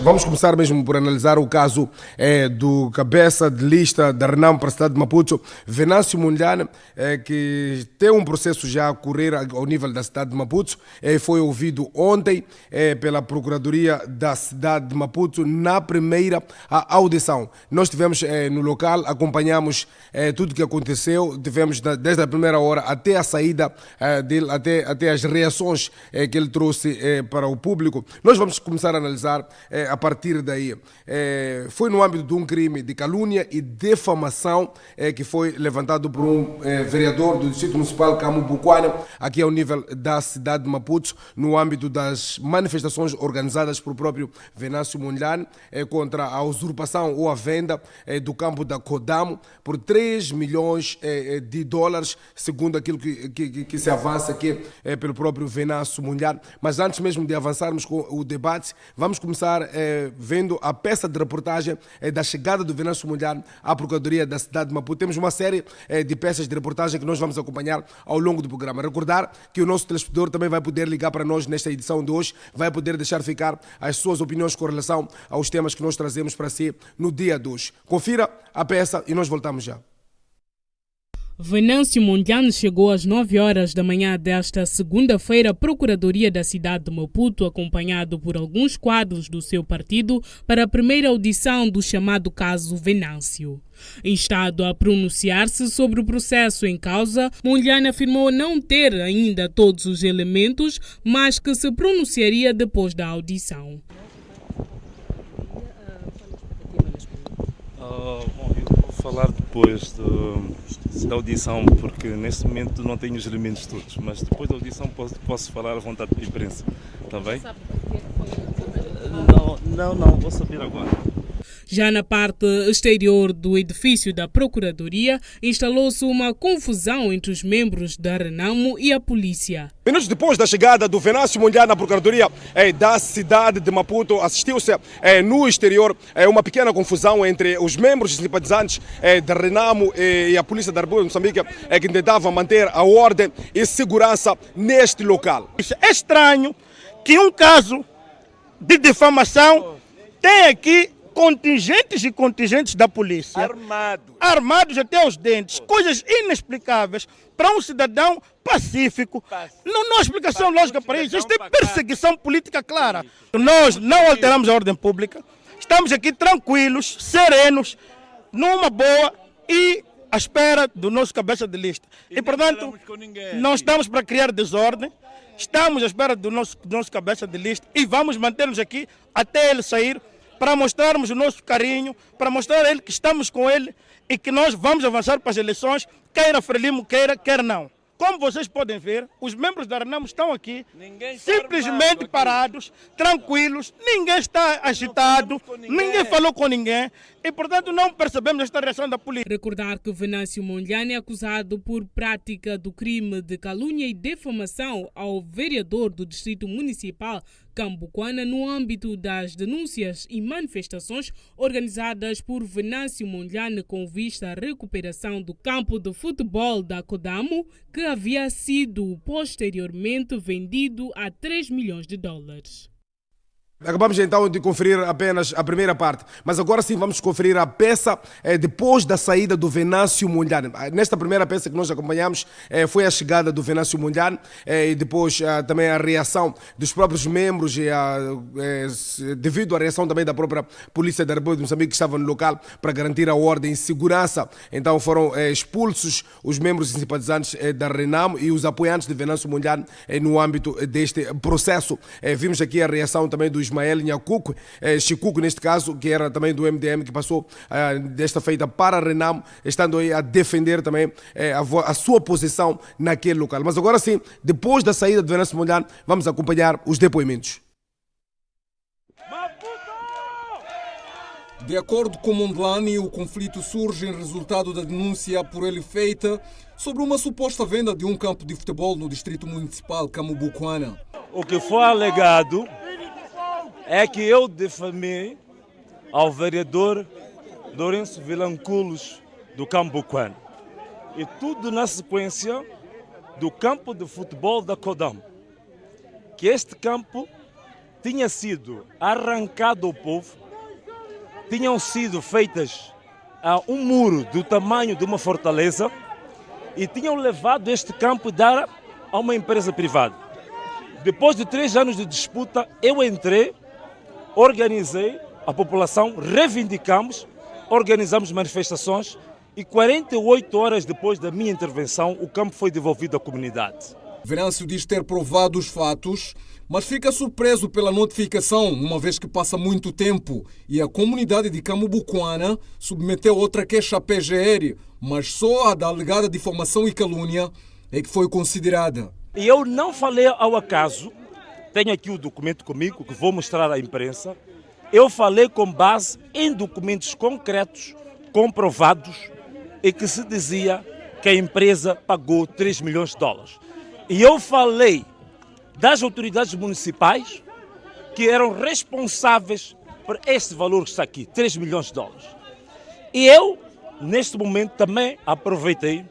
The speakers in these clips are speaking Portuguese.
vamos começar mesmo por analisar o caso do cabeça de lista da Renamo para a cidade de Maputo, Venâncio Mondlane, que tem um processo já a correr ao nível da cidade de Maputo. Foi ouvido ontem pela Procuradoria da cidade de Maputo na primeira audição. Nós estivemos no local, acompanhamos tudo o que aconteceu, tivemos desde a primeira hora até a saída dele, até as reações que ele trouxe para o público. Nós vamos começar a analisar a partir daí. Foi no âmbito de um crime de calúnia e defamação que foi levantado por um vereador do Distrito Municipal Cambuquana, aqui ao nível da cidade de Maputo, no âmbito das manifestações organizadas pelo próprio Venâncio Mondlane contra a usurpação ou a venda do campo da Codamo por 3 milhões de dólares, segundo aquilo que se avança aqui pelo próprio Venâncio Mondlane. Mas antes mesmo de avançarmos com o debate, vamos começar vendo a peça de reportagem da chegada do Venâncio Mondlane à Procuradoria da cidade de Maputo. Temos uma série de peças de reportagem que nós vamos acompanhar ao longo do programa. Recordar que o nosso telespectador também vai poder ligar para nós nesta edição de hoje, vai poder deixar ficar as suas opiniões com relação aos temas que nós trazemos para si no dia de hoje. Confira a peça e nós voltamos já. Venâncio Mondlane chegou às 9 horas da manhã desta segunda-feira à Procuradoria da cidade de Maputo, acompanhado por alguns quadros do seu partido, para a primeira audição do chamado caso Venâncio. Instado a pronunciar-se sobre o processo em causa, Mondlane afirmou não ter ainda todos os elementos, mas que se pronunciaria depois da audição. Bom, eu vou falar depois da audição, porque neste momento não tenho os elementos todos, mas depois da audição posso falar à vontade de imprensa, está bem? Não, vou saber agora. Já na parte exterior do edifício da Procuradoria, instalou-se uma confusão entre os membros da Renamo e a polícia. Minutos depois da chegada do Venâncio Mondlane na Procuradoria da cidade de Maputo, assistiu-se no exterior uma pequena confusão entre os membros e simpatizantes da Renamo e a Polícia da República de Moçambique, que tentava manter a ordem e segurança neste local. É estranho que um caso de difamação tem aqui contingentes e contingentes da polícia armados até os dentes, coisas inexplicáveis para um cidadão pacífico. Não há explicação lógica para isso. Isto é perseguição política clara. Nós não alteramos a ordem pública, estamos aqui tranquilos, serenos, numa boa e à espera do nosso cabeça de lista. E portanto, não estamos para criar desordem, estamos à espera do nosso cabeça de lista e vamos manter-nos aqui até ele sair, para mostrarmos o nosso carinho, para mostrar a ele que estamos com ele e que nós vamos avançar para as eleições, queira Frelimo, quer não. Como vocês podem ver, os membros da Renamo estão aqui, simplesmente parados, tranquilos, ninguém está agitado, ninguém falou com ninguém e, portanto, não percebemos esta reação da polícia. Recordar que Venâncio Mondlane é acusado por prática do crime de calúnia e defamação ao vereador do Distrito Municipal Cambuquana no âmbito das denúncias e manifestações organizadas por Venâncio Mondlane com vista à recuperação do campo de futebol da Codamo, que havia sido posteriormente vendido a 3 milhões de dólares. Acabamos então de conferir apenas a primeira parte, mas agora sim vamos conferir a peça depois da saída do Venâncio Mondlane. Nesta primeira peça que nós acompanhamos foi a chegada do Venâncio Mondlane e depois também a reação dos próprios membros e devido à reação também da própria Polícia da República de Moçambique, que estava no local para garantir a ordem e segurança. Então foram expulsos os membros e simpatizantes da Renamo e os apoiantes de Venâncio Mondlane no âmbito deste processo. Vimos aqui a reação também do Ismael Nhacuco, Chicuco neste caso, que era também do MDM, que passou desta feita para a Renamo, estando aí a defender também a sua posição naquele local. Mas agora sim, depois da saída de Venâncio Mondlane, vamos acompanhar os depoimentos. De acordo com Mondlane, o conflito surge em resultado da denúncia por ele feita sobre uma suposta venda de um campo de futebol no Distrito Municipal Cambuquana. O que foi alegado é que eu defamei ao vereador Lourenço Vilanculos do Cambuquana. E tudo na sequência do campo de futebol da Codam. Que este campo tinha sido arrancado ao povo, tinham sido feitas um muro do tamanho de uma fortaleza e tinham levado este campo e dar a uma empresa privada. Depois de 3 anos de disputa, eu entrei, organizei a população, reivindicamos, organizamos manifestações e 48 horas depois da minha intervenção, o campo foi devolvido à comunidade. Venâncio diz ter provado os fatos, mas fica surpreso pela notificação, uma vez que passa muito tempo e a comunidade de Cambubuquana submeteu outra queixa à PGR, mas só a da alegada difamação e calúnia é que foi considerada. E eu não falei ao acaso, tenho aqui o documento comigo que vou mostrar à imprensa, eu falei com base em documentos concretos, comprovados, e que se dizia que a empresa pagou 3 milhões de dólares. E eu falei das autoridades municipais que eram responsáveis por este valor que está aqui, 3 milhões de dólares. E eu, neste momento, também aproveitei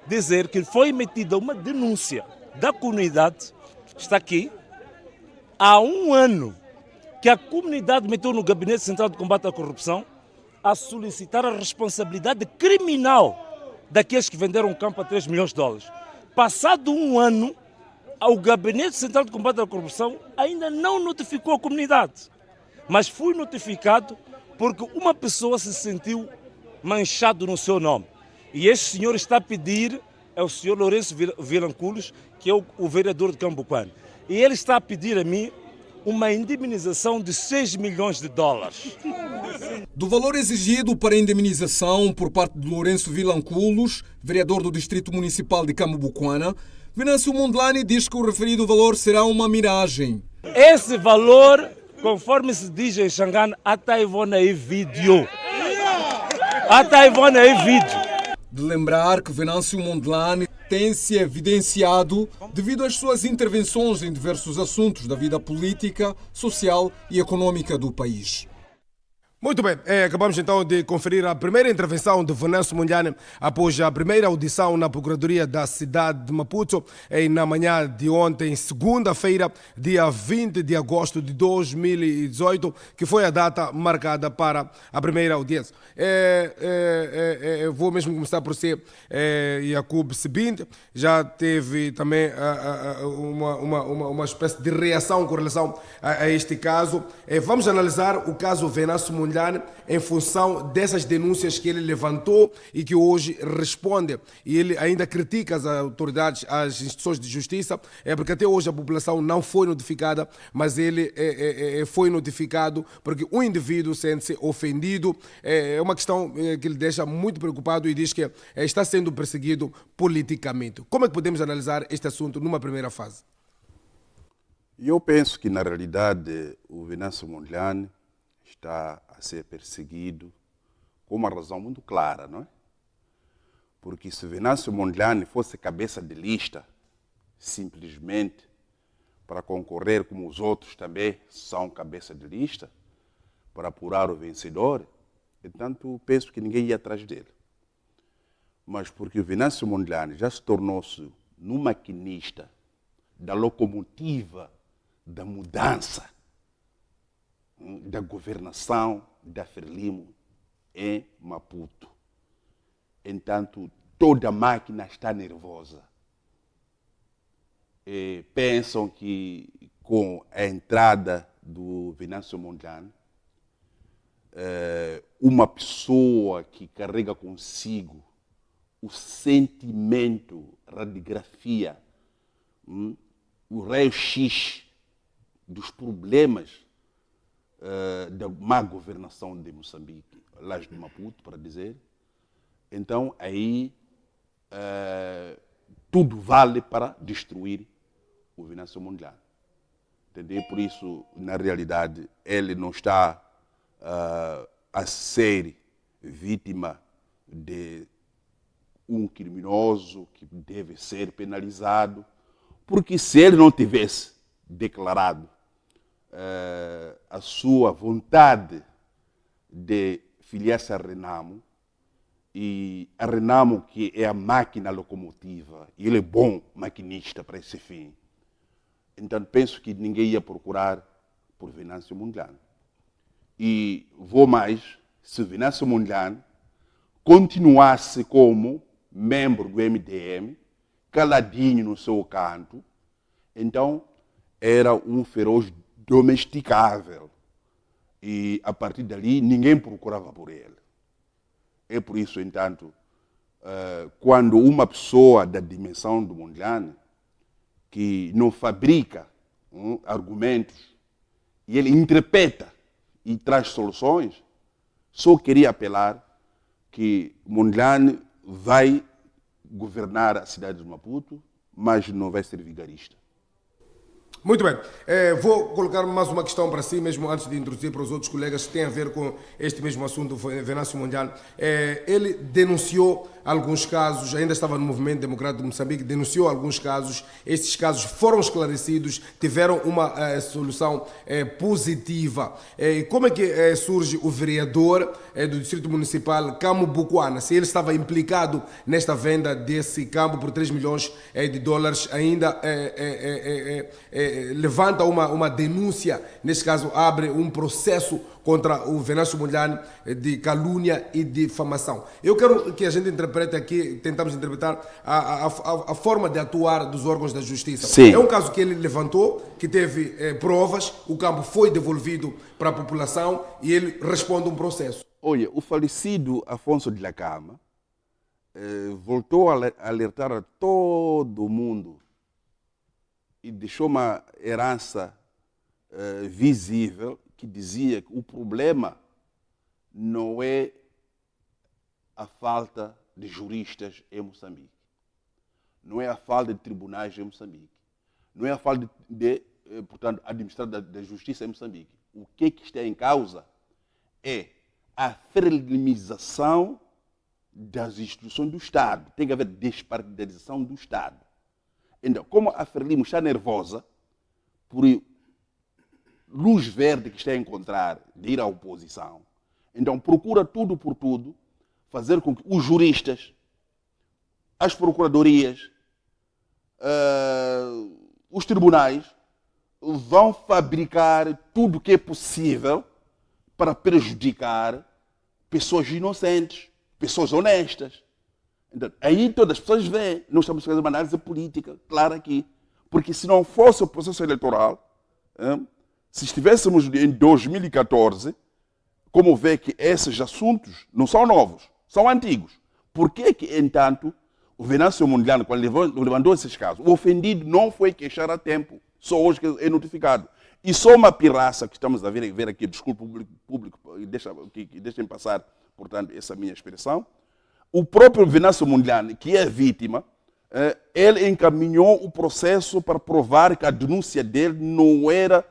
dizer que foi emitida uma denúncia da comunidade, está aqui, há 1 ano, que a comunidade meteu no Gabinete Central de Combate à Corrupção a solicitar a responsabilidade criminal daqueles que venderam o campo a 3 milhões de dólares. Passado 1 ano, o Gabinete Central de Combate à Corrupção ainda não notificou a comunidade, mas fui notificado porque uma pessoa se sentiu manchado no seu nome. E este senhor está a pedir, é o senhor Lourenço Vilanculos, que é o vereador de Cambuquana. E ele está a pedir a mim uma indemnização de 6 milhões de dólares. Do valor exigido para a indemnização por parte de Lourenço Vilanculos, vereador do Distrito Municipal de Cambubuquana, Venâncio Mondlane diz que o referido valor será uma miragem. Esse valor, conforme se diz em Xangana, até Ivona aí vídeo. Até Ivona aí vídeo. De lembrar que Venâncio Mondlane tem se evidenciado devido às suas intervenções em diversos assuntos da vida política, social e econômica do país. Muito bem, acabamos então de conferir a primeira intervenção de Venâncio Mondlane após a primeira audição na Procuradoria da cidade de Maputo na manhã de ontem, segunda-feira, dia 20 de agosto de 2018, que foi a data marcada para a primeira audiência. Vou mesmo começar por ser Jacob Sebinte, já teve também uma espécie de reação com relação a este caso. Vamos analisar o caso Venâncio Mondlane em função dessas denúncias que ele levantou e que hoje responde. E ele ainda critica as autoridades, as instituições de justiça, porque até hoje a população não foi notificada, mas ele foi notificado porque o indivíduo sente-se ofendido. É uma questão que ele deixa muito preocupado e diz que está sendo perseguido politicamente. Como é que podemos analisar este assunto numa primeira fase? Eu penso que, na realidade, o Venâncio Mondlane está a ser perseguido com uma razão muito clara, não é? Porque se Venâncio Mondlane fosse cabeça de lista, simplesmente para concorrer como os outros também são cabeça de lista, para apurar o vencedor, portanto, penso que ninguém ia atrás dele. Mas porque o Venâncio Mondlane já se tornou-se no maquinista da locomotiva da mudança, da governação da Frelimo em Maputo. Entanto, toda a máquina está nervosa. E pensam que com a entrada do Venâncio Mondlane, uma pessoa que carrega consigo o sentimento, radiografia, o raio-x dos problemas da má governação de Moçambique, lá de Maputo, para dizer, então aí tudo vale para destruir o Venâncio Mondlane. Entendeu? Por isso, na realidade, ele não está a ser vítima de um criminoso que deve ser penalizado, porque se ele não tivesse declarado a sua vontade de filiar-se a Renamo, e a Renamo, que é a máquina locomotiva, e ele é bom maquinista para esse fim, então penso que ninguém ia procurar por Venâncio Mondlane. E vou mais, se Venâncio Mondlane continuasse como membro do MDM, caladinho no seu canto, então era um feroz domesticável. E a partir dali ninguém procurava por ele. É por isso, entanto, quando uma pessoa da dimensão do Mondlane, que não fabrica argumentos, e ele interpreta e traz soluções, só queria apelar que Mondlane vai governar a cidade de Maputo, mas não vai ser vigarista. Muito bem. Vou colocar mais uma questão para si, mesmo antes de introduzir para os outros colegas, que tem a ver com este mesmo assunto, Venâncio Mondlane. Ele denunciou alguns casos, ainda estava no Movimento Democrático de Moçambique, denunciou alguns casos. Estes casos foram esclarecidos, tiveram uma solução positiva. Como é que surge o vereador do Distrito Municipal, Cambo Bucuana? Se ele estava implicado nesta venda desse campo por 3 milhões de dólares, ainda levanta uma denúncia, neste caso abre um processo contra o Venâncio Mondlane de calúnia e difamação. Eu quero que a gente interprete aqui, tentamos interpretar a forma de atuar dos órgãos da justiça. Sim. É um caso que ele levantou, que teve provas, o campo foi devolvido para a população e ele responde um processo. Olha, o falecido Afonso de la Cama voltou a alertar a todo mundo e deixou uma herança visível que dizia que o problema não é a falta de juristas em Moçambique, não é a falta de tribunais em Moçambique, não é a falta portanto, administrar da justiça em Moçambique. O que está em causa é a fragilização das instituições do Estado. Tem que haver despartidarização do Estado. Então, como a Frelimo está nervosa por luz verde que está a encontrar de ir à oposição, então procura tudo por tudo fazer com que os juristas, as procuradorias, os tribunais vão fabricar tudo o que é possível para prejudicar pessoas inocentes, pessoas honestas. Então, aí todas as pessoas veem, nós estamos fazendo uma análise política clara aqui. Porque se não fosse o processo eleitoral, se estivéssemos em 2014, como vê que esses assuntos não são novos, são antigos. Por que, entanto, o Venâncio Mondlane, quando levantou esses casos, o ofendido não foi queixar a tempo, só hoje que é notificado. E só uma pirraça que estamos a ver aqui, desculpa o público, deixem passar, portanto, essa minha expressão. O próprio Venâncio Mondlane, que é vítima, ele encaminhou o processo para provar que a denúncia dele não era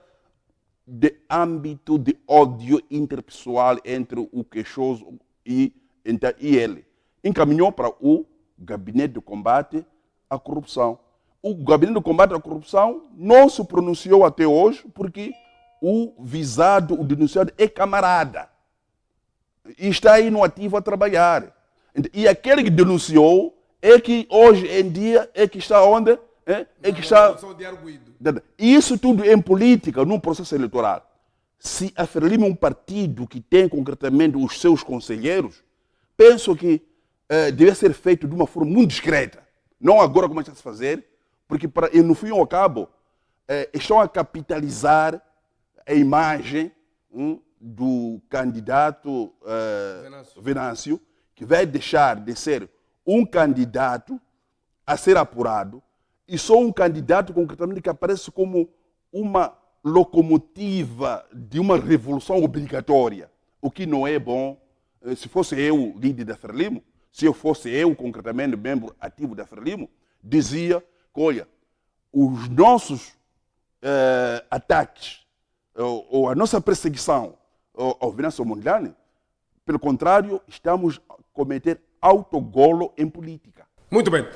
de âmbito de ódio interpessoal entre o queixoso e ele. Encaminhou para o Gabinete de Combate à Corrupção. O Gabinete de Combate à Corrupção não se pronunciou até hoje porque o visado, o denunciado, é camarada. E está aí no ativo a trabalhar. E aquele que denunciou é que hoje em dia é que está onde? É que está... Isso tudo em política, num processo eleitoral. Se a Frelimo é um partido que tem concretamente os seus conselheiros, penso que deve ser feito de uma forma muito discreta. Não agora como está a se fazer, porque no fim e ao cabo estão a capitalizar a imagem do candidato Venâncio, que vai deixar de ser um candidato a ser apurado e só um candidato concretamente que aparece como uma locomotiva de uma revolução obrigatória, o que não é bom. Se fosse eu líder da Frelimo, se eu fosse eu concretamente membro ativo da Frelimo, dizia que, olha, os nossos ataques ou a nossa perseguição ao Venâncio Mondlane, pelo contrário, estamos a cometer autogolo em política. Muito bem.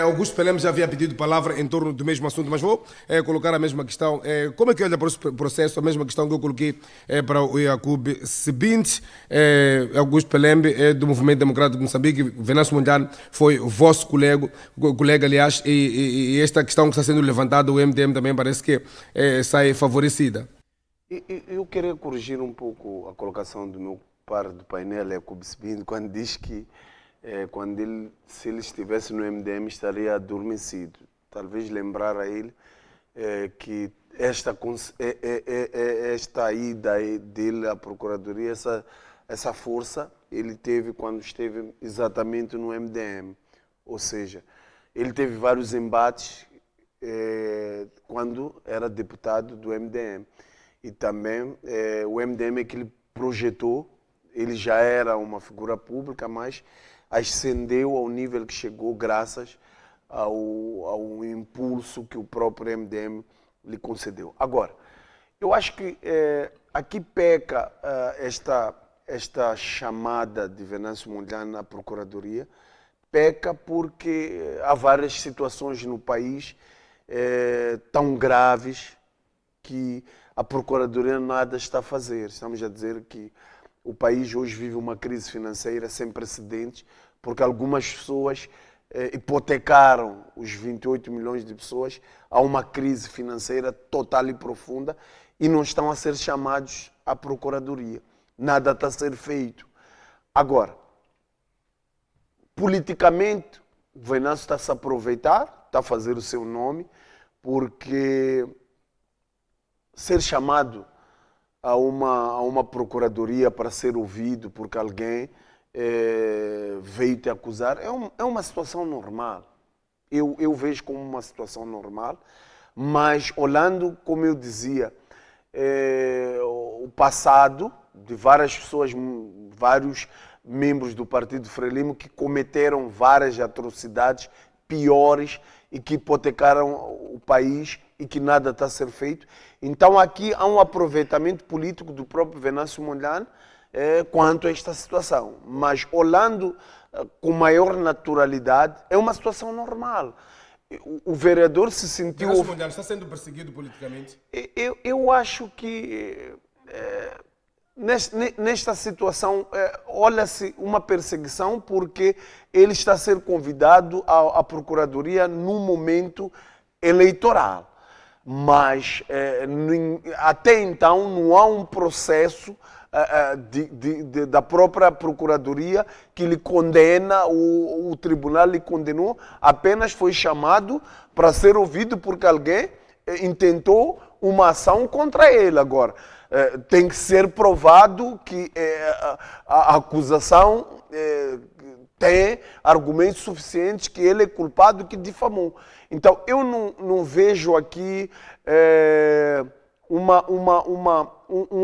Augusto Pelé já havia pedido palavra em torno do mesmo assunto, mas vou colocar a mesma questão. Como é que olha para esse processo? A mesma questão que eu coloquei para o Jacob Sebint. Augusto Pelé do Movimento Democrático de Moçambique. Venâncio Mondlane foi o vosso colega, aliás, e esta questão que está sendo levantada, o MDM também parece que sai favorecida. Eu queria corrigir um pouco a colocação do meu par do painel, Jacob Sbind, quando diz que se ele estivesse no MDM estaria adormecido. Talvez lembrar a ele que esta ida dele à Procuradoria, essa força, ele teve quando esteve exatamente no MDM. Ou seja, ele teve vários embates quando era deputado do MDM. E também o MDM é que ele projetou, ele já era uma figura pública, mas ascendeu ao nível que chegou graças ao impulso que o próprio MDM lhe concedeu. Agora, eu acho que aqui peca esta chamada de Venâncio Mondlane à Procuradoria, peca porque há várias situações no país tão graves que a Procuradoria nada está a fazer. Estamos a dizer que o país hoje vive uma crise financeira sem precedentes, porque algumas pessoas hipotecaram os 28 milhões de pessoas a uma crise financeira total e profunda e não estão a ser chamados à Procuradoria. Nada está a ser feito. Agora, politicamente, o Venâncio está a se aproveitar, está a fazer o seu nome, porque ser chamado a uma procuradoria para ser ouvido porque alguém veio te acusar é uma situação normal. Eu vejo como uma situação normal, mas olhando, como eu dizia, o passado de várias pessoas, vários membros do Partido Frelimo que cometeram várias atrocidades piores e que hipotecaram o país e que nada está a ser feito. Então aqui há um aproveitamento político do próprio Venâncio Mondlane quanto a esta situação. Mas olhando com maior naturalidade, é uma situação normal. O vereador se sentiu... Venâncio Mondlane está sendo perseguido politicamente? Eu acho que nesta situação olha-se uma perseguição porque ele está a ser convidado à Procuradoria num momento eleitoral. Mas até então não há um processo da própria Procuradoria que lhe condena, o tribunal lhe condenou, apenas foi chamado para ser ouvido porque alguém intentou uma ação contra ele. Agora, tem que ser provado que a acusação tem argumentos suficientes que ele é culpado e que difamou. Então, eu não vejo aqui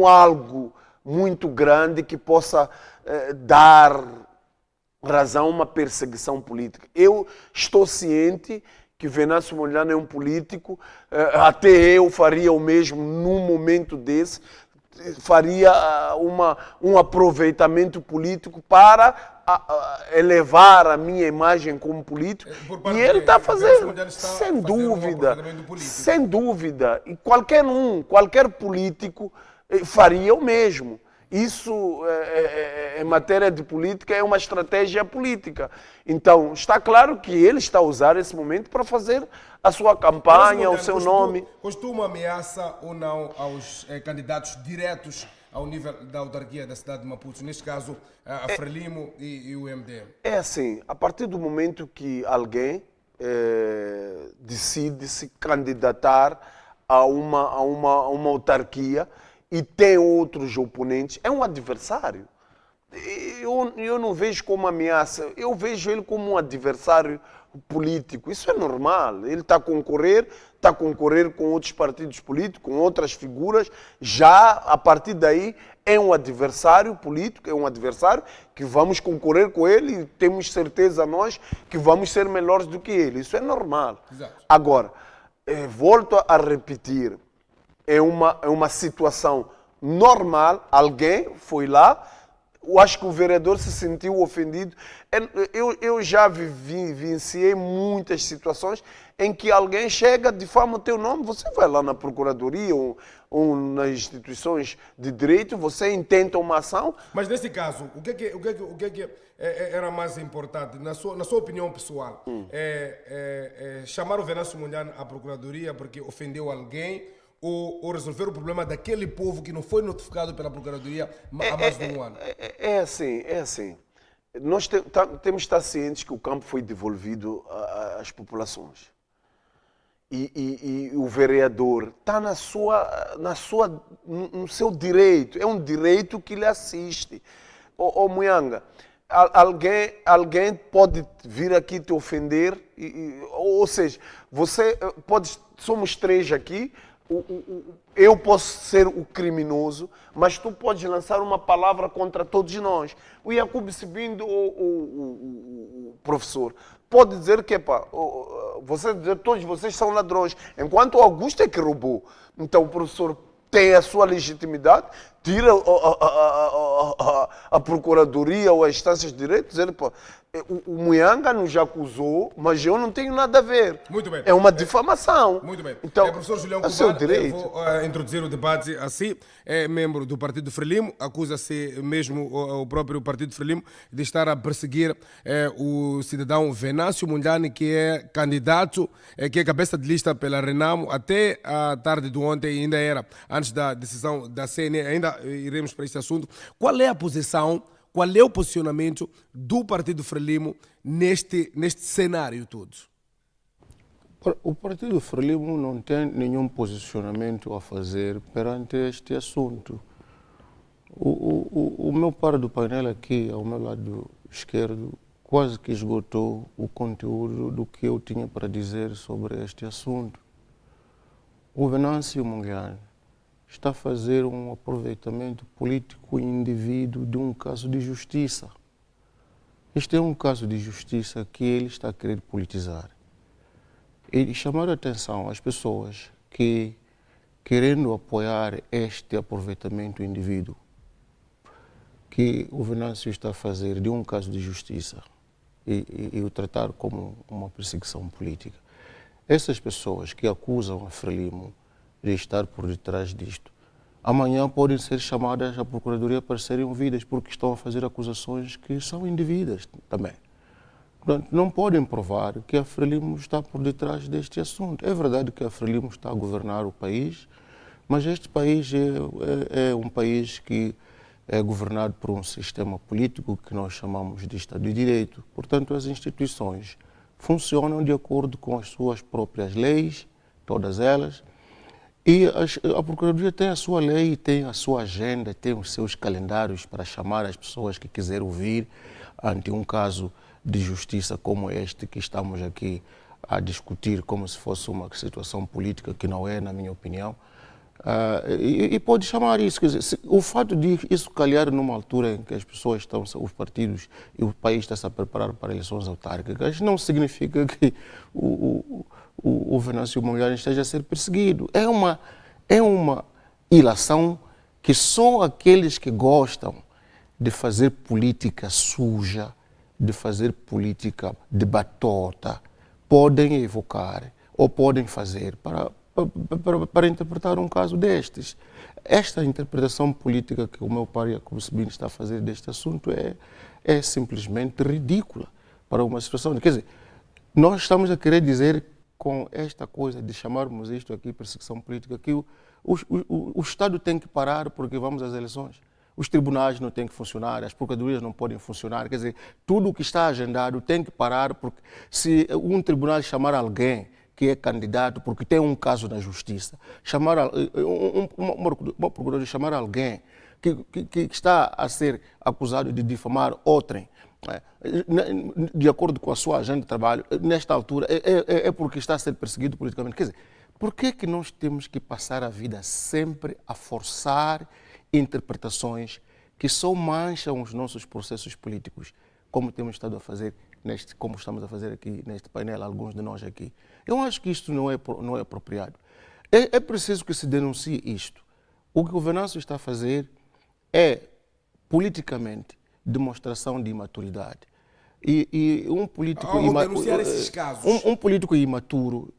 algo muito grande que possa dar razão a uma perseguição política. Eu estou ciente que Venâncio Mondlane é um político, até eu faria o mesmo num momento desse, faria um aproveitamento político para elevar a minha imagem como político, e ele está fazendo, sem dúvida, sem dúvida, e qualquer político faria o mesmo. Isso, em matéria de política, é uma estratégia política. Então, está claro que ele está a usar esse momento para fazer a sua campanha, o seu nome. Costuma ameaça ou não aos candidatos diretos ao nível da autarquia da cidade de Maputo, neste caso a Frelimo e o MDM? É assim, a partir do momento que alguém decide se candidatar a uma autarquia e tem outros oponentes, é um adversário. Eu não vejo como ameaça, eu vejo ele como um adversário político. Isso é normal. Ele está a concorrer com outros partidos políticos, com outras figuras. Já a partir daí é um adversário político, é um adversário que vamos concorrer com ele e temos certeza nós que vamos ser melhores do que ele. Isso é normal. Exato. Agora, volto a repetir, é uma situação normal. Alguém foi lá. Eu acho que o vereador se sentiu ofendido. Eu já vivenciei muitas situações em que alguém chega, difama o teu nome, você vai lá na procuradoria ou nas instituições de direito, você intenta uma ação. Mas nesse caso, o que era mais importante, na sua opinião pessoal? Chamar o Venâncio Mondlane à procuradoria porque ofendeu alguém, ou resolver o problema daquele povo que não foi notificado pela Procuradoria há mais de um ano? É assim. Nós temos de estar cientes que o campo foi devolvido às populações. E o vereador está no seu direito. É um direito que lhe assiste. Muyanga, alguém pode vir aqui te ofender, ou seja, somos três aqui, eu posso ser o criminoso, mas tu podes lançar uma palavra contra todos nós. O Jacob Sibindo, o professor, pode dizer que todos vocês são ladrões, enquanto o Augusto é que roubou. Então o professor tem a sua legitimidade, tira a Procuradoria ou as instâncias de direito, dizer, o Muyanga nos acusou, mas eu não tenho nada a ver. Muito bem. É uma difamação. Muito bem. Então, professor Julião é o seu Kubar, direito. vou introduzir o debate assim. É membro do Partido Frelimo, acusa-se mesmo o próprio Partido Frelimo de estar a perseguir o cidadão Venâncio Mondlane, que é candidato, que é cabeça de lista pela Renamo, até a tarde de ontem, ainda era, antes da decisão da CNE, ainda iremos para este assunto. Qual é a posição, qual é o posicionamento do Partido Frelimo neste cenário todo? O Partido Frelimo não tem nenhum posicionamento a fazer perante este assunto. O meu par do painel aqui, ao meu lado esquerdo, quase que esgotou o conteúdo do que eu tinha para dizer sobre este assunto. O Venâncio Mondlane está a fazer um aproveitamento político indevido de um caso de justiça. Este é um caso de justiça que ele está a querer politizar. E chamar a atenção às pessoas que, querendo apoiar este aproveitamento indevido que o Venâncio está a fazer de um caso de justiça e o tratar como uma perseguição política. Essas pessoas que acusam a Frelimo de estar por detrás disto, amanhã podem ser chamadas à Procuradoria para serem ouvidas, porque estão a fazer acusações que são indevidas também. Portanto, não podem provar que a Frelimo está por detrás deste assunto. É verdade que a Frelimo está a governar o país, mas este país é um país que é governado por um sistema político que nós chamamos de Estado de Direito. Portanto, as instituições funcionam de acordo com as suas próprias leis, todas elas, e a Procuradoria tem a sua lei, tem a sua agenda, tem os seus calendários para chamar as pessoas que quiserem ouvir ante um caso de justiça como este que estamos aqui a discutir como se fosse uma situação política, que não é, na minha opinião. E pode chamar isso, quer dizer, o fato de isso calhar numa altura em que as pessoas estão, os partidos e o país está-se a preparar para eleições autárquicas, não significa que o Venâncio Mondlane esteja a ser perseguido. É uma ilação que só aqueles que gostam de fazer política suja, de fazer política de batota, podem evocar ou podem fazer para interpretar um caso destes. Esta interpretação política que o meu pai Jacob Sibindo está a fazer deste assunto é simplesmente ridícula para uma situação. Quer dizer, nós estamos a querer dizer com esta coisa de chamarmos isto aqui perseguição política que o Estado tem que parar porque vamos às eleições. Os tribunais não têm que funcionar, as procuradorias não podem funcionar. Quer dizer, tudo o que está agendado tem que parar, porque se um tribunal chamar alguém que é candidato porque tem um caso na justiça, chamar uma procuradoria chamar alguém que está a ser acusado de difamar outrem, de acordo com a sua agenda de trabalho, nesta altura, é porque está a ser perseguido politicamente. Quer dizer, por que nós temos que passar a vida sempre a forçar interpretações que só mancham os nossos processos políticos, como temos estado a fazer, como estamos a fazer aqui neste painel, alguns de nós aqui? Eu acho que isto não é apropriado. É preciso que se denuncie isto. O que o Venâncio está a fazer é, politicamente, demonstração de imaturidade. E um político denunciar esses casos. Um político imaturo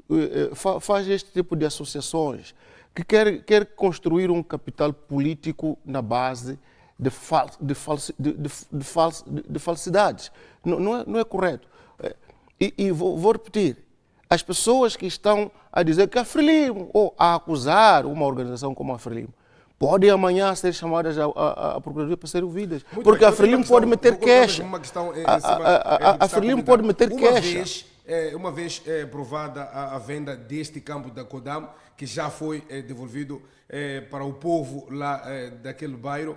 faz este tipo de associações que quer construir um capital político na base de falsidades. Não é correto. E vou repetir. as pessoas que estão a dizer que a Frelimo, ou a acusar uma organização como a Frelimo, podem amanhã ser chamadas à Procuradoria para serem ouvidas. Porque a Frelimo pode meter queixa. A Frelimo pode meter queixa. Uma vez provada a venda deste campo da Codam, que já foi devolvido para o povo lá daquele bairro,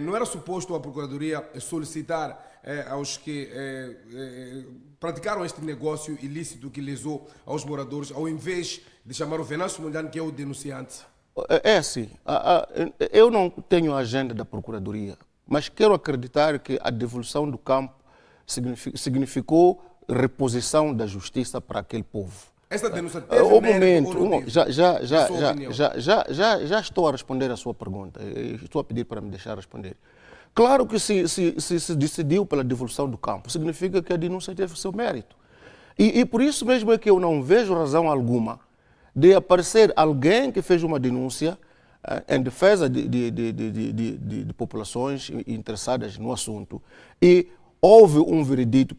não era suposto a Procuradoria solicitar aos que praticaram este negócio ilícito que lesou aos moradores, ao invés de chamar o Venâncio Mondlane, que é o denunciante? É assim, eu não tenho a agenda da Procuradoria, mas quero acreditar que a devolução do campo significou reposição da justiça para aquele povo. Esta denúncia teve já estou a responder a sua pergunta. Estou a pedir para me deixar responder. Claro que se decidiu pela devolução do campo, significa que a denúncia teve seu mérito. E por isso mesmo é que eu não vejo razão alguma de aparecer alguém que fez uma denúncia em defesa de populações interessadas no assunto e houve um veredito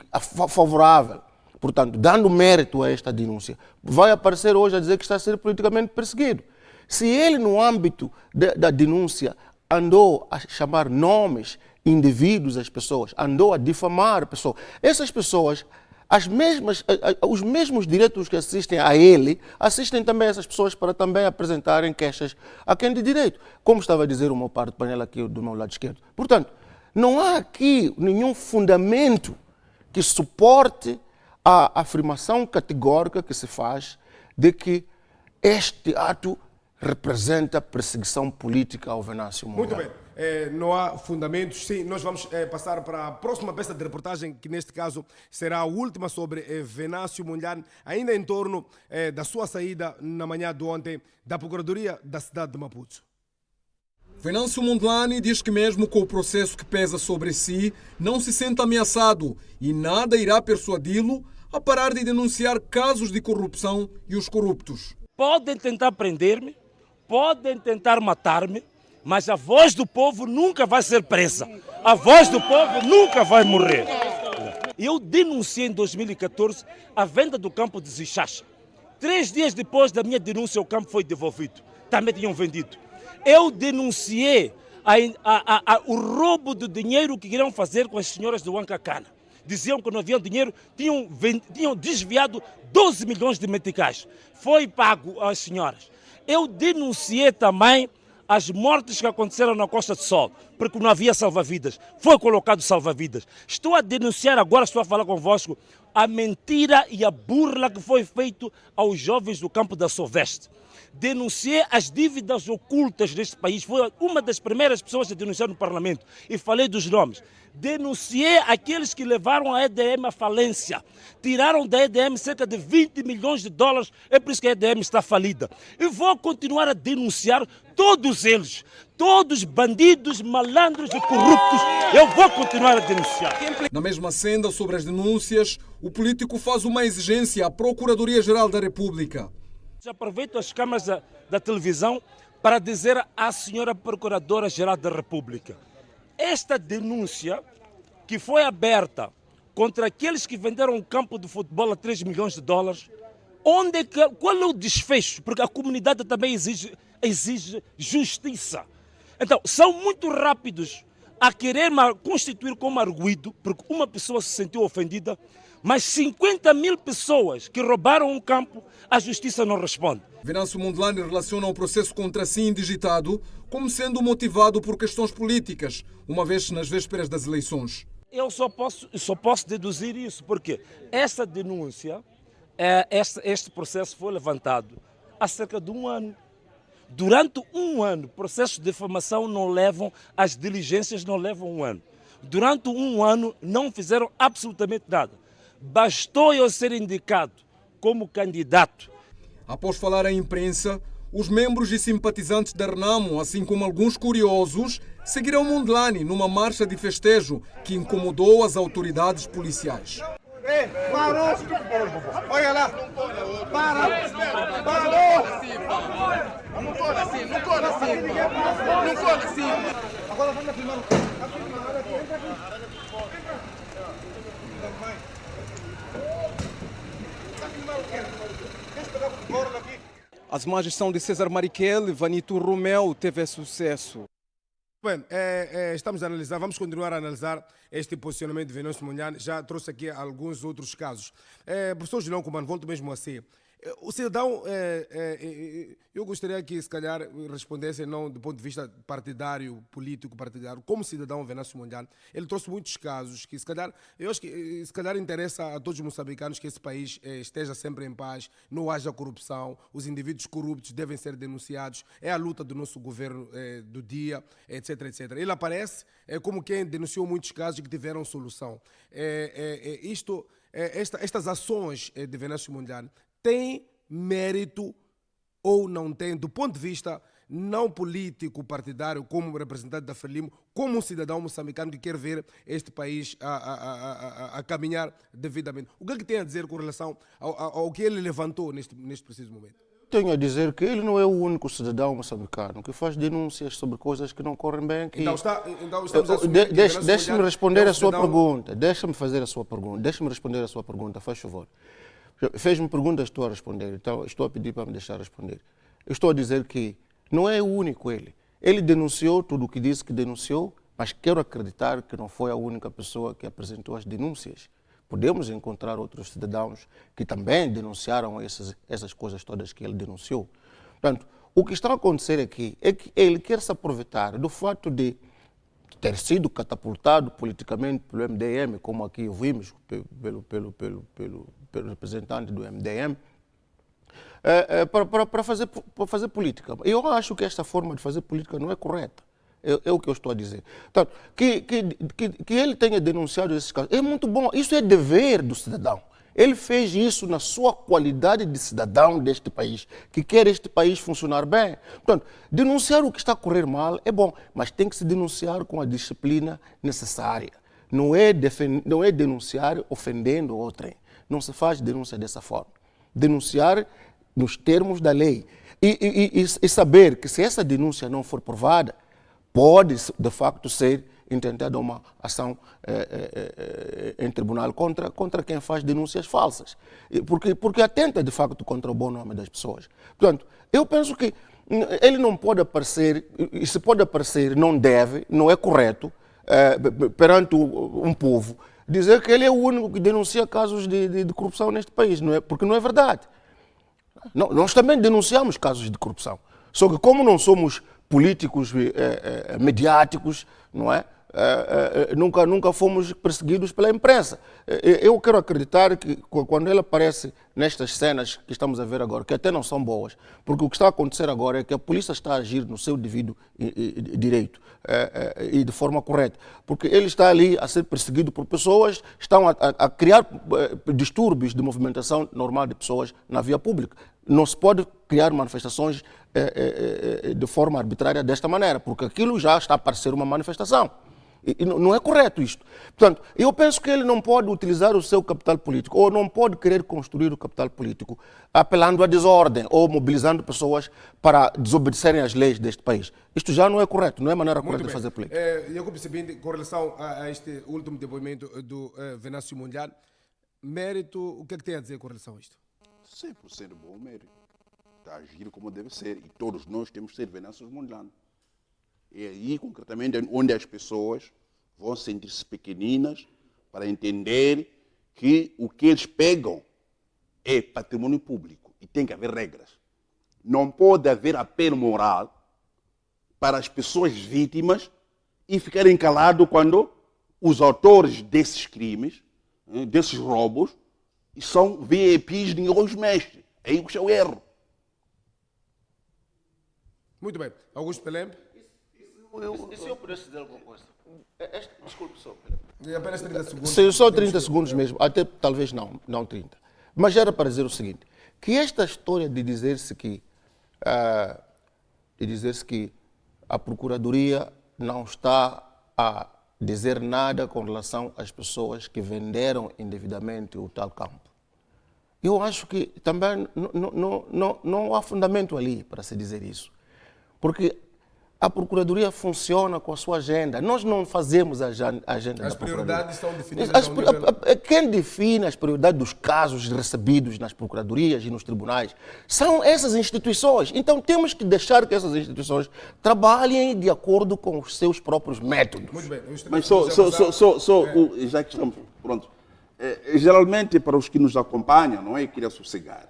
favorável, portanto, dando mérito a esta denúncia, vai aparecer hoje a dizer que está a ser politicamente perseguido. Se ele, no âmbito da denúncia, andou a chamar nomes indevidos às pessoas, andou a difamar pessoas, essas pessoas, os mesmos direitos que assistem a ele, assistem também a essas pessoas para também apresentarem queixas a quem de direito, como estava a dizer o meu par de painel aqui do meu lado esquerdo. Portanto, não há aqui nenhum fundamento que suporte a afirmação categórica que se faz de que este ato representa perseguição política ao Venâncio Mondlane. Muito bem. Não há fundamentos. Sim, nós vamos passar para a próxima peça de reportagem, que neste caso será a última sobre Venâncio Mondlane, ainda em torno da sua saída na manhã de ontem da Procuradoria da cidade de Maputo. Venâncio Mondlane diz que mesmo com o processo que pesa sobre si, não se sente ameaçado e nada irá persuadi-lo a parar de denunciar casos de corrupção e os corruptos. Podem tentar prender-me, podem tentar matar-me, mas a voz do povo nunca vai ser presa. A voz do povo nunca vai morrer. Eu denunciei em 2014 a venda do campo de Zixaxa. 3 dias depois da minha denúncia, o campo foi devolvido. Também tinham vendido. Eu denunciei o roubo do dinheiro que queriam fazer com as senhoras do Huancacana. Diziam que não havia dinheiro, tinham desviado 12 milhões de meticais. Foi pago às senhoras. Eu denunciei também as mortes que aconteceram na Costa do Sol, porque não havia salva-vidas. Foi colocado salva-vidas. Estou a denunciar agora, estou a falar convosco, a mentira e a burla que foi feito aos jovens do campo da Soveste. Denunciei as dívidas ocultas deste país. Foi uma das primeiras pessoas a denunciar no Parlamento. E falei dos nomes. Denunciei aqueles que levaram a EDM à falência. Tiraram da EDM cerca de 20 milhões de dólares. É por isso que a EDM está falida. E vou continuar a denunciar todos eles. Todos bandidos, malandros e corruptos. Eu vou continuar a denunciar. Na mesma senda sobre as denúncias, o político faz uma exigência à Procuradoria-Geral da República. Aproveito as câmaras da televisão para dizer à senhora Procuradora-Geral da República: esta denúncia que foi aberta contra aqueles que venderam um campo de futebol a 3 milhões de dólares, qual é o desfecho? Porque a comunidade também exige justiça. Então, são muito rápidos a querer constituir como arguido, porque uma pessoa se sentiu ofendida, mas 50 mil pessoas que roubaram um campo, a justiça não responde. Venâncio Mondlane relaciona o processo contra si indigitado como sendo motivado por questões políticas, uma vez nas vésperas das eleições. Eu só posso deduzir isso, porque essa denúncia, este processo foi levantado há cerca de 1 ano. Durante 1 ano, processos de difamação não levam, as diligências não levam 1 ano. Durante 1 ano não fizeram absolutamente nada. Bastou eu ser indicado como candidato. Após falar à imprensa, os membros e simpatizantes da Renamo, assim como alguns curiosos, seguiram Mondlane numa marcha de festejo que incomodou as autoridades policiais. Parou! Olha lá! Parou! Não corre assim! Não corre assim! Não corre assim! Agora vamos filmar. Entra aqui! Está filmando o quê? As imagens são de César Marichel, Vanito Romeu, TV Sucesso. Bem, estamos a analisar, vamos continuar a analisar este posicionamento de Venâncio Mondlane. Já trouxe aqui alguns outros casos. Professor Julião Comando, volto mesmo a si. O cidadão, eu gostaria que se calhar respondesse não do ponto de vista partidário, político partidário, como cidadão Venâncio Mondlane. Ele trouxe muitos casos que se calhar, eu acho que se calhar interessa a todos os moçambicanos que esse país esteja sempre em paz, não haja corrupção, os indivíduos corruptos devem ser denunciados, é a luta do nosso governo do dia, etc, etc. Ele aparece como quem denunciou muitos casos que tiveram solução. Estas ações de Venâncio Mondlane tem mérito ou não tem, do ponto de vista não político, partidário, como representante da Frelimo, como um cidadão moçambicano que quer ver este país a caminhar devidamente. O que é que tem a dizer com relação ao que ele levantou neste preciso momento? Tenho a dizer que ele não é o único cidadão moçambicano que faz denúncias sobre coisas que não correm bem aqui. Então estamos a assumir que Deixe-me responder a sua pergunta. Deixe-me fazer a sua pergunta. Deixe-me responder a sua pergunta, faz favor. Fez-me perguntas, estou a responder, então estou a pedir para me deixar responder. Eu estou a dizer que não é o único ele. Ele denunciou tudo o que disse que denunciou, mas quero acreditar que não foi a única pessoa que apresentou as denúncias. Podemos encontrar outros cidadãos que também denunciaram essas coisas todas que ele denunciou. Portanto, o que está a acontecer aqui é que ele quer se aproveitar do fato de ter sido catapultado politicamente pelo MDM, como aqui ouvimos pelo representante do MDM, para fazer política. Eu acho que esta forma de fazer política não é correta. É o que eu estou a dizer. Portanto, que ele tenha denunciado esses casos é muito bom. Isso é dever do cidadão. Ele fez isso na sua qualidade de cidadão deste país, que quer este país funcionar bem. Portanto, denunciar o que está a correr mal é bom, mas tem que se denunciar com a disciplina necessária. Não é denunciar ofendendo outrem. Não se faz denúncia dessa forma. Denunciar nos termos da lei. E saber que se essa denúncia não for provada, pode, de facto, ser intentada uma ação em tribunal contra quem faz denúncias falsas. Porque atenta, de facto, contra o bom nome das pessoas. Portanto, eu penso que ele não pode aparecer, e se pode aparecer, não deve, não é correto, perante um povo, dizer que ele é o único que denuncia casos de corrupção neste país, não é? Porque não é verdade. Nós também denunciamos casos de corrupção. Só que como não somos políticos mediáticos, não é? Nunca fomos perseguidos pela imprensa. Eu quero acreditar que quando ele aparece nestas cenas que estamos a ver agora, que até não são boas, porque o que está a acontecer agora é que a polícia está a agir no seu devido direito e de forma correta, porque ele está ali a ser perseguido por pessoas, estão a criar distúrbios de movimentação normal de pessoas na via pública. Não se pode criar manifestações de forma arbitrária desta maneira, porque aquilo já está a parecer uma manifestação. E não é correto isto. Portanto, eu penso que ele não pode utilizar o seu capital político, ou não pode querer construir o capital político apelando à desordem, ou mobilizando pessoas para desobedecerem às leis deste país. Isto já não é correto, não é maneira correta de fazer política. Jacob Sebinde, com relação a este último depoimento do Venâncio Mondlane, mérito, o que é que tem a dizer com relação a isto? 100% bom mérito. Está a agir como deve ser. E todos nós temos que ser Venâncio Mondlane. É aí, concretamente, onde as pessoas vão sentir-se pequeninas para entender que o que eles pegam é patrimônio público e tem que haver regras. Não pode haver apelo moral para as pessoas vítimas e ficarem calados quando os autores desses crimes, desses roubos, são VIPs, ninguém os mexe. É aí que é o erro. Muito bem. Augusto Pelembe? E se eu pudesse dizer alguma coisa? Desculpe só. Apenas 30 segundos. Sim, só 30 segundos mesmo, até talvez não 30. Mas era para dizer o seguinte, que esta história de dizer-se que a Procuradoria não está a dizer nada com relação às pessoas que venderam indevidamente o tal campo. Eu acho que também não há fundamento ali para se dizer isso. Porque A Procuradoria funciona com a sua agenda. Nós não fazemos a agenda As da Procuradoria. prioridades estão definidas ao nível... Quem define as prioridades dos casos recebidos nas procuradorias e nos tribunais são essas instituições. Então temos que deixar que essas instituições trabalhem de acordo com os seus próprios métodos. Muito bem. Mas já que estamos, pronto. Geralmente, para os que nos acompanham, não é? Eu queria sossegar.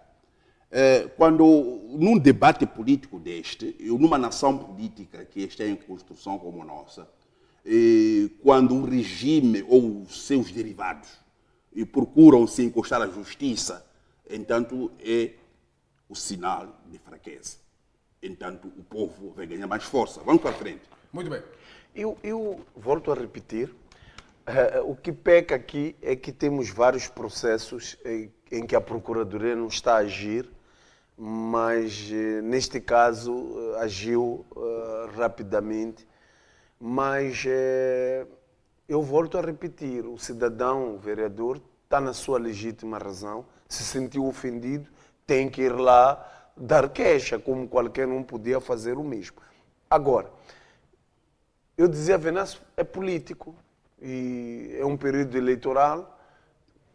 Quando, num debate político deste, numa nação política que está em construção como a nossa, quando o regime ou os seus derivados procuram se encostar à justiça, entanto é o sinal de fraqueza. Entanto, o povo vai ganhar mais força. Vamos para frente. Muito bem. Eu volto a repetir, o que peca aqui é que temos vários processos em que a Procuradoria não está a agir, mas neste caso agiu rapidamente. Mas eu volto a repetir, o cidadão, o vereador, está na sua legítima razão, se sentiu ofendido, tem que ir lá dar queixa, como qualquer um podia fazer o mesmo. Agora, eu dizia, Venâncio é político e é um período eleitoral.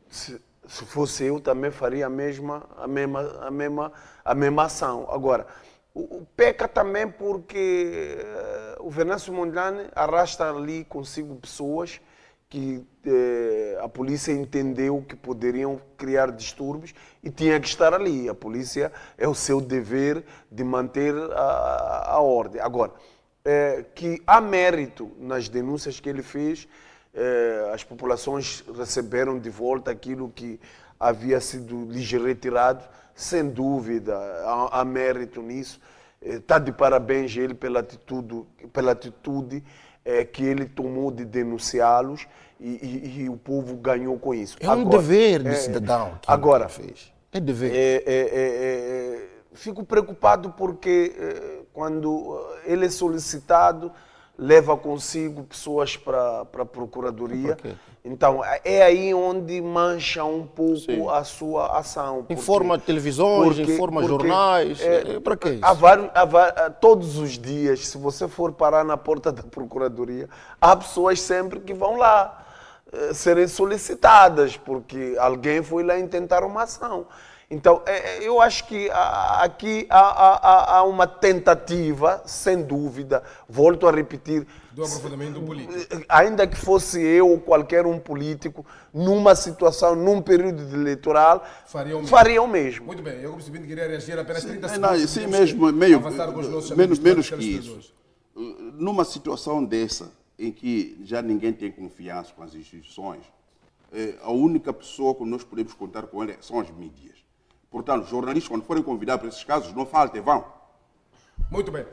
Se fosse eu, também faria a mesma ação. Agora, o peca também porque o Venâncio Mondlane arrasta ali consigo pessoas que a polícia entendeu que poderiam criar distúrbios e tinha que estar ali. A polícia é o seu dever de manter a ordem. Agora, que há mérito nas denúncias que ele fez, as populações receberam de volta aquilo que havia sido lhes retirado, sem dúvida, há mérito nisso. Está de parabéns ele pela atitude que ele tomou de denunciá-los e o povo ganhou com isso. É um dever de cidadão que agora, ele fez. É dever. Fico preocupado porque quando ele é solicitado, leva consigo pessoas para a Procuradoria. Então, é aí onde mancha um pouco a sua ação. Informa televisões, informa jornais. Para que isso? Todos os dias, se você for parar na porta da Procuradoria, há pessoas sempre que vão lá serem solicitadas, porque alguém foi lá intentar uma ação. Então, eu acho que aqui há uma tentativa, sem dúvida, volto a repetir, do aprofundamento político. Ainda que fosse eu ou qualquer um político, numa situação, num período eleitoral, faria o mesmo. Muito bem, eu percebi que queria reagir apenas 30 segundos. Sim, mesmo, menos que isso. Numa situação dessa, em que já ninguém tem confiança com as instituições, a única pessoa que nós podemos contar com ela são as mídias. Portanto, jornalistas, quando forem convidados para esses casos, não faltem, vão. Muito bem.